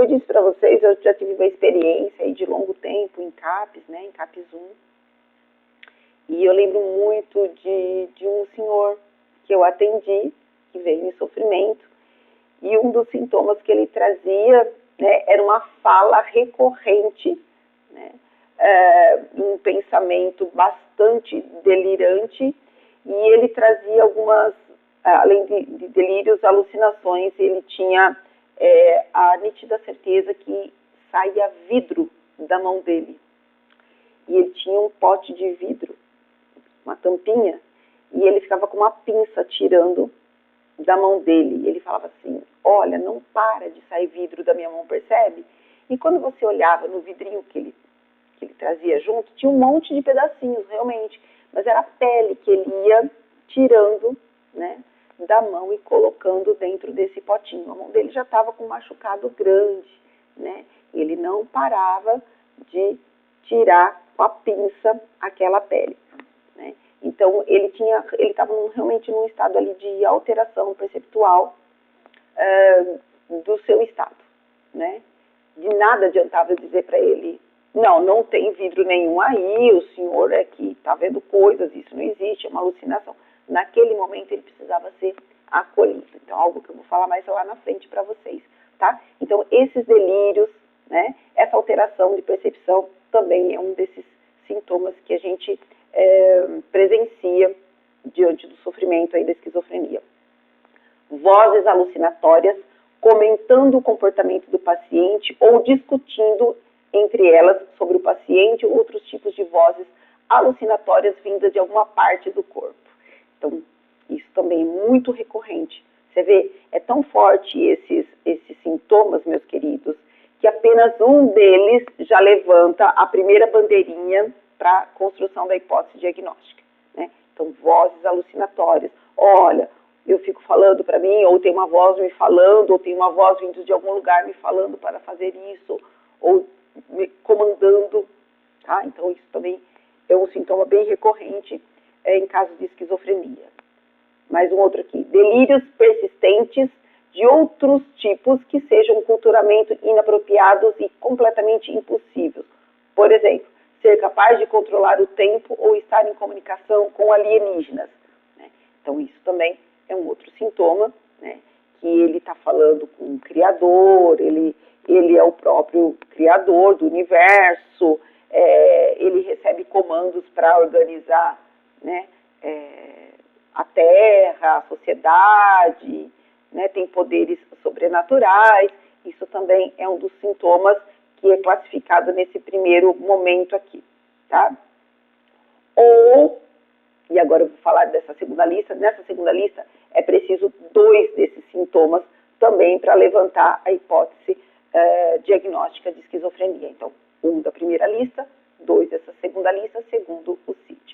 como eu disse para vocês, eu já tive uma experiência aí de longo tempo em CAPS, né, em CAPS 1, e eu lembro muito de um senhor que eu atendi, que veio em sofrimento, e um dos sintomas que ele trazia, né, era uma fala recorrente, né, um pensamento bastante delirante, e ele trazia algumas, além de delírios, alucinações, ele tinha a nítida certeza que saía vidro da mão dele. E ele tinha um pote de vidro, uma tampinha, e ele ficava com uma pinça tirando da mão dele. Ele falava assim, olha, não para de sair vidro da minha mão, percebe? E quando você olhava no vidrinho que ele trazia junto, tinha um monte de pedacinhos, realmente, mas era a pele que ele ia tirando, né, da mão e colocando dentro desse potinho. A mão dele já estava com um machucado grande, né? Ele não parava de tirar com a pinça aquela pele, né? Então, ele estava realmente num estado ali de alteração perceptual do seu estado, né? De nada adiantava dizer para ele, não tem vidro nenhum aí, o senhor é que está vendo coisas, isso não existe, é uma alucinação. Naquele momento ele precisava ser acolhido. Então, algo que eu vou falar mais lá na frente para vocês, tá? Então, esses delírios, né, essa alteração de percepção também é um desses sintomas que a gente presencia diante do sofrimento aí da esquizofrenia. Vozes alucinatórias comentando o comportamento do paciente ou discutindo entre elas sobre o paciente ou outros tipos de vozes alucinatórias vindas de alguma parte do corpo. Então, isso também é muito recorrente. Você vê, é tão forte esses sintomas, meus queridos, que apenas um deles já levanta a primeira bandeirinha para a construção da hipótese diagnóstica, né? Então, vozes alucinatórias. Olha, eu fico falando para mim, ou tem uma voz me falando, ou tem uma voz vindo de algum lugar me falando para fazer isso, ou me comandando, tá? Então, isso também é um sintoma bem recorrente em casos de esquizofrenia. Mais um outro aqui. Delírios persistentes de outros tipos que sejam culturalmente inapropriados e completamente impossíveis. Por exemplo, ser capaz de controlar o tempo ou estar em comunicação com alienígenas, né? Então, isso também é um outro sintoma, né? Que ele está falando com o Criador, ele é o próprio Criador do universo, ele recebe comandos para organizar, né, a Terra, a sociedade, né, tem poderes sobrenaturais. Isso também é um dos sintomas que é classificado nesse primeiro momento aqui, tá? Ou, e agora eu vou falar dessa segunda lista, nessa segunda lista é preciso 2 desses sintomas também para levantar a hipótese diagnóstica de esquizofrenia. Então, 1 da primeira lista, 2 dessa segunda lista, segundo o CID.